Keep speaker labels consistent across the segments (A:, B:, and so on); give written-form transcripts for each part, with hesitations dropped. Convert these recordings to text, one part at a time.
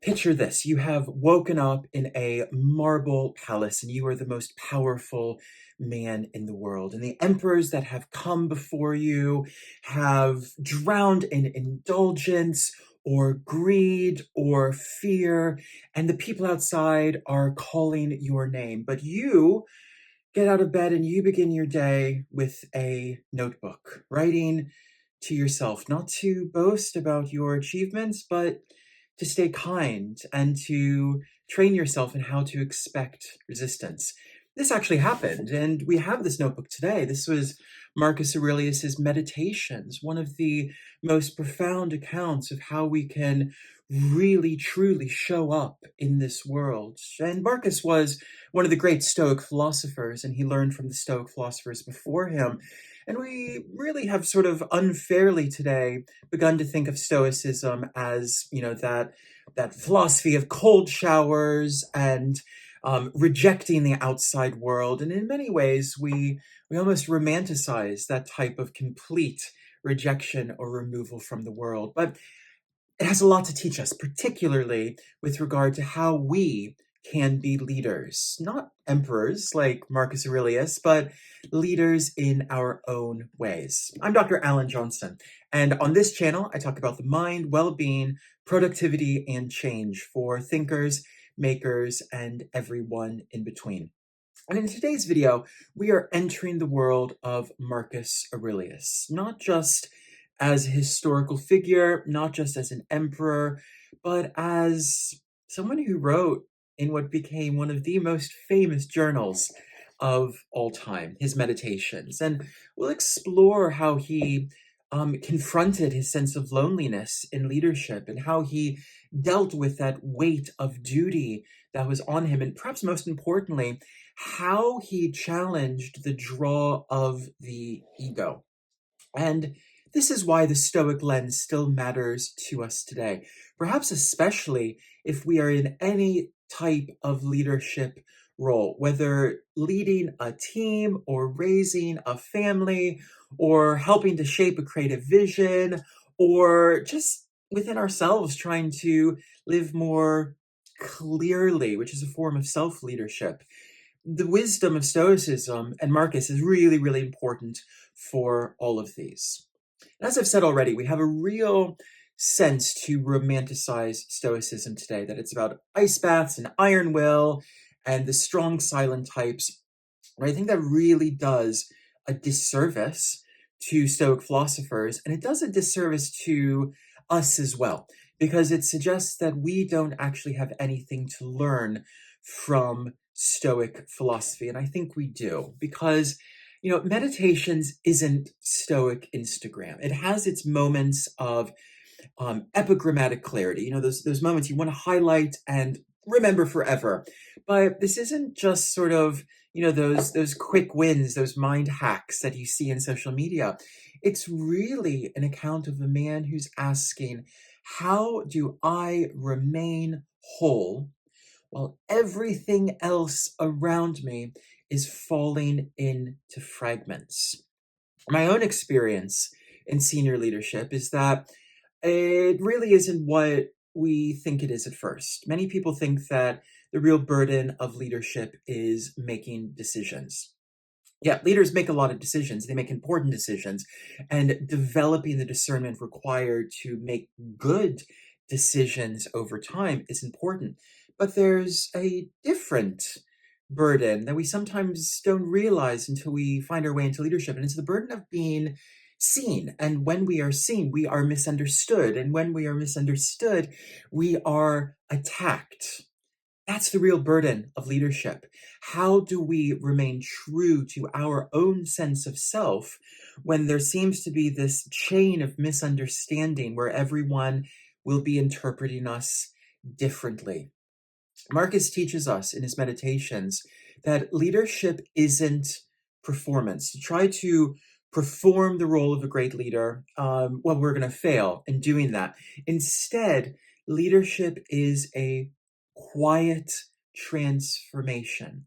A: Picture this. You have woken up in a marble palace and you are the most powerful man in the world. And the emperors that have come before you have drowned in indulgence or greed or fear, and the people outside are calling your name. But you get out of bed and you begin your day with a notebook, writing to yourself, not to boast about your achievements, but to stay kind and to train yourself in how to expect resistance. This actually happened, and we have this notebook today. This was Marcus Aurelius's Meditations, one of the most profound accounts of how we can really truly show up in this world. And Marcus was one of the great Stoic philosophers, and he learned from the Stoic philosophers before him. And we really have sort of unfairly today begun to think of Stoicism as, that philosophy of cold showers and rejecting the outside world. And in many ways, we almost romanticize that type of complete rejection or removal from the world. But it has a lot to teach us, particularly with regard to how we can be leaders, not emperors like Marcus Aurelius, but leaders in our own ways. I'm Dr. Alan Johnson, and on this channel, I talk about the mind, well-being, productivity, and change for thinkers, makers, and everyone in between. And in today's video, we are entering the world of Marcus Aurelius, not just as a historical figure, not just as an emperor, but as someone who wrote in what became one of the most famous journals of all time, his Meditations. And we'll explore how he confronted his sense of loneliness in leadership and how he dealt with that weight of duty that was on him. And perhaps most importantly, how he challenged the draw of the ego. And this is why the Stoic lens still matters to us today, perhaps especially if we are in any type of leadership role, whether leading a team or raising a family or helping to shape a creative vision or just within ourselves trying to live more clearly, which is a form of self-leadership. The wisdom of Stoicism and Marcus is really, really important for all of these. And as I've said already, we have a real sense to romanticize Stoicism today, that it's about ice baths and iron will and the strong silent types. And I think that really does a disservice to Stoic philosophers, and it does a disservice to us as well, because it suggests that we don't actually have anything to learn from Stoic philosophy. And I think we do, because Meditations isn't Stoic Instagram. It has its moments of epigrammatic clarity, those moments you want to highlight and remember forever. But this isn't just sort of, those quick wins, those mind hacks that you see in social media. It's really an account of a man who's asking, how do I remain whole while everything else around me is falling into fragments? My own experience in senior leadership is that it really isn't what we think it is at first. Many people think that the real burden of leadership is making decisions. Yeah, leaders make a lot of decisions. They make important decisions, and developing the discernment required to make good decisions over time is important. But there's a different burden that we sometimes don't realize until we find our way into leadership, and it's the burden of being seen. And when we are seen, we are misunderstood. And when we are misunderstood, we are attacked. That's the real burden of leadership. How do we remain true to our own sense of self when there seems to be this chain of misunderstanding where everyone will be interpreting us differently? Marcus teaches us in his Meditations that leadership isn't performance. To try to perform the role of a great leader, we're going to fail in doing that. Instead, leadership is a quiet transformation.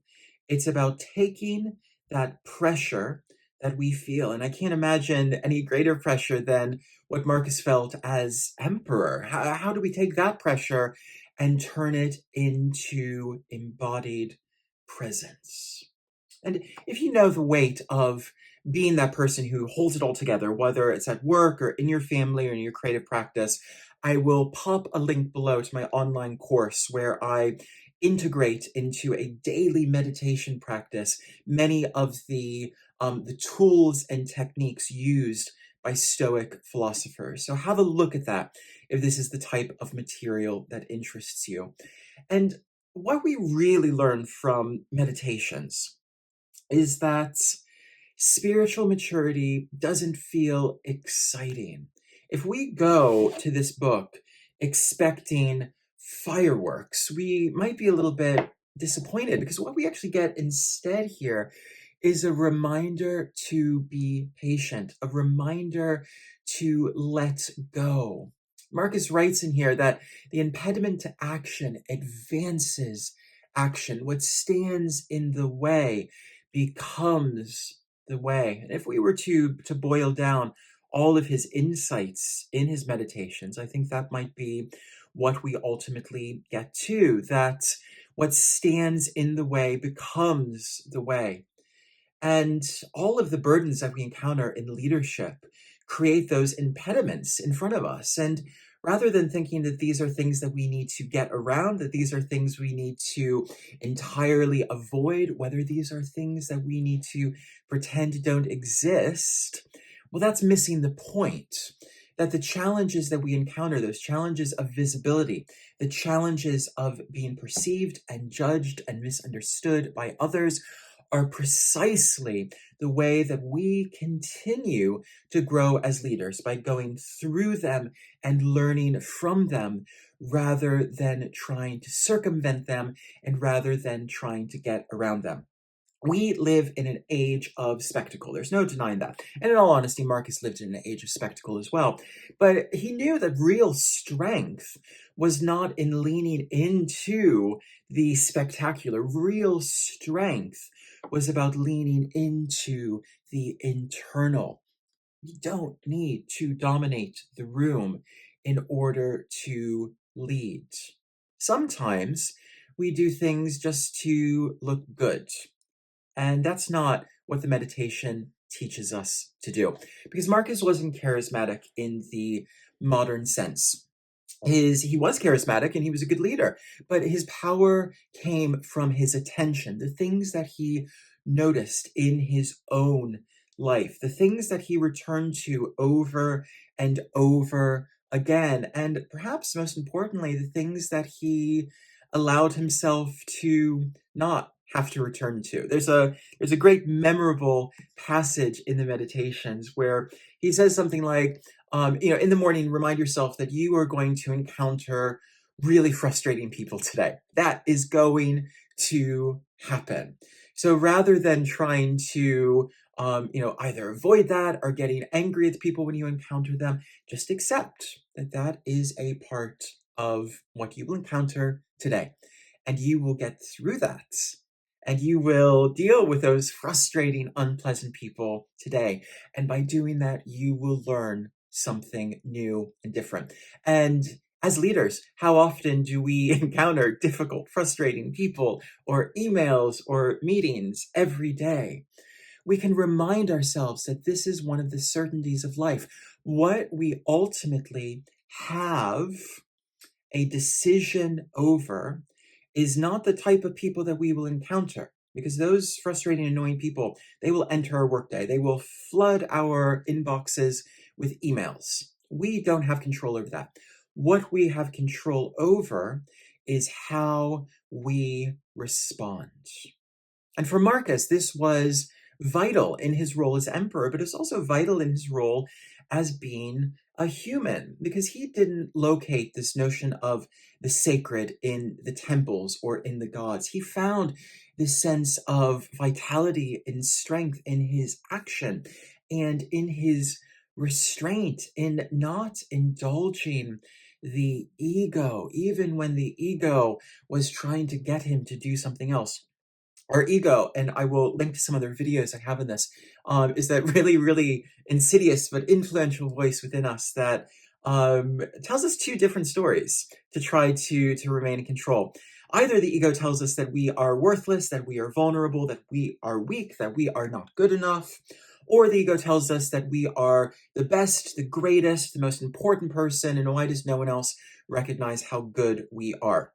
A: It's about taking that pressure that we feel. And I can't imagine any greater pressure than what Marcus felt as emperor. How do we take that pressure and turn it into embodied presence. And if you know the weight of being that person who holds it all together, whether it's at work or in your family or in your creative practice, I will pop a link below to my online course where I integrate into a daily meditation practice many of the tools and techniques used by Stoic philosophers. So have a look at that if this is the type of material that interests you. And what we really learn from meditations is that spiritual maturity doesn't feel exciting. If we go to this book expecting fireworks, we might be a little bit disappointed, because what we actually get instead here is a reminder to be patient, a reminder to let go. Marcus writes in here that the impediment to action advances action. What stands in the way becomes the way. And if we were to boil down all of his insights in his meditations, I think that might be what we ultimately get to, that what stands in the way becomes the way. And all of the burdens that we encounter in leadership create those impediments in front of us. And rather than thinking that these are things that we need to get around, that these are things we need to entirely avoid, whether these are things that we need to pretend don't exist, well, that's missing the point. That the challenges that we encounter, those challenges of visibility, the challenges of being perceived and judged and misunderstood by others, are precisely the way that we continue to grow as leaders, by going through them and learning from them, rather than trying to circumvent them and rather than trying to get around them. We live in an age of spectacle. There's no denying that. And in all honesty, Marcus lived in an age of spectacle as well. But he knew that real strength was not in leaning into the spectacular. Real strength was about leaning into the internal. We don't need to dominate the room in order to lead. Sometimes we do things just to look good. And that's not what the meditation teaches us to do. Because Marcus wasn't charismatic in the modern sense. He was charismatic and he was a good leader, but his power came from his attention, the things that he noticed in his own life, the things that he returned to over and over again, and perhaps most importantly, the things that he allowed himself to not have to return to. There's a great memorable passage in the meditations where he says something like, in the morning, remind yourself that you are going to encounter really frustrating people today. That is going to happen. So rather than trying to, either avoid that or getting angry at people when you encounter them, just accept that that is a part of what you will encounter today. And you will get through that. And you will deal with those frustrating, unpleasant people today. And by doing that, you will learn something new and different. And as leaders, how often do we encounter difficult, frustrating people or emails or meetings every day? We can remind ourselves that this is one of the certainties of life. What we ultimately have a decision over is not the type of people that we will encounter, because those frustrating, annoying people, they will enter our workday. They will flood our inboxes with emails. We don't have control over that. What we have control over is how we respond. And for Marcus, this was vital in his role as emperor, but it's also vital in his role as being a human, because he didn't locate this notion of the sacred in the temples or in the gods. He found this sense of vitality and strength in his action and in his restraint, in not indulging the ego, even when the ego was trying to get him to do something else. Our ego, and I will link to some other videos I have in this, is that really, really insidious but influential voice within us that tells us two different stories to try to remain in control. Either the ego tells us that we are worthless, that we are vulnerable, that we are weak, that we are not good enough, or the ego tells us that we are the best, the greatest, the most important person, and why does no one else recognize how good we are?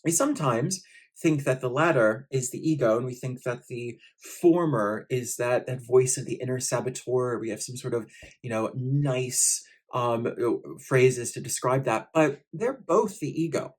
A: We sometimes think that the latter is the ego, and we think that the former is that voice of the inner saboteur. We have some sort of, nice phrases to describe that, but they're both the ego.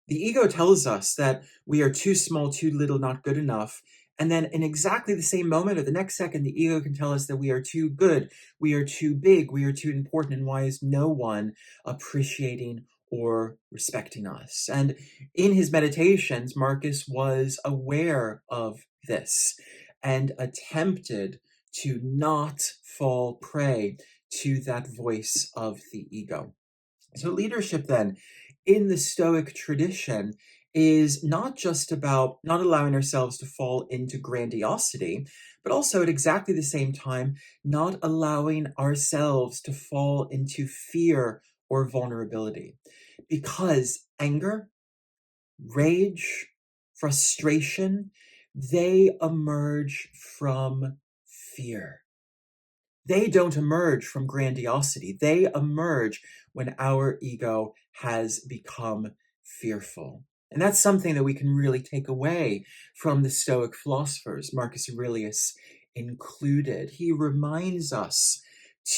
A: The ego tells us that we are too small, too little, not good enough. And then in exactly the same moment or the next second, the ego can tell us that we are too good, we are too big, we are too important, and why is no one appreciating or respecting us? And in his meditations, Marcus was aware of this and attempted to not fall prey to that voice of the ego. So leadership then in the Stoic tradition is not just about not allowing ourselves to fall into grandiosity, but also at exactly the same time, not allowing ourselves to fall into fear or vulnerability. Because anger, rage, frustration, they emerge from fear. They don't emerge from grandiosity. They emerge when our ego has become fearful. And that's something that we can really take away from the Stoic philosophers, Marcus Aurelius included. He reminds us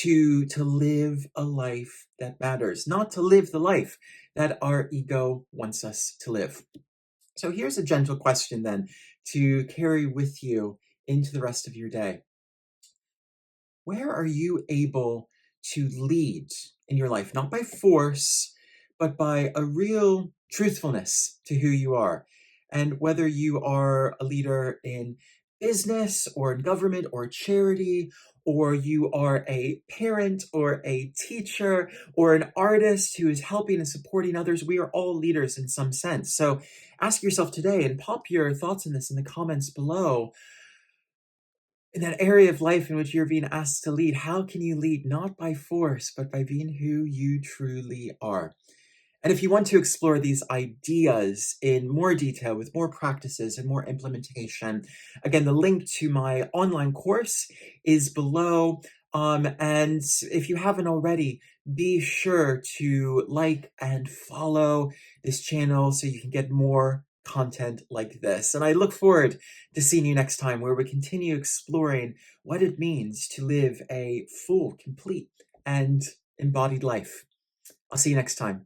A: to live a life that matters, not to live the life that our ego wants us to live. So here's a gentle question then to carry with you into the rest of your day. Where are you able to lead in your life? Not by force, but by a real truthfulness to who you are. And whether you are a leader in business or in government or charity, or you are a parent or a teacher or an artist who is helping and supporting others, we are all leaders in some sense. So ask yourself today and pop your thoughts on this in the comments below. In that area of life in which you're being asked to lead, how can you lead not by force, but by being who you truly are? And if you want to explore these ideas in more detail with more practices and more implementation, again, the link to my online course is below. And if you haven't already, be sure to like and follow this channel so you can get more content like this. And I look forward to seeing you next time, where we continue exploring what it means to live a full, complete, and embodied life. I'll see you next time.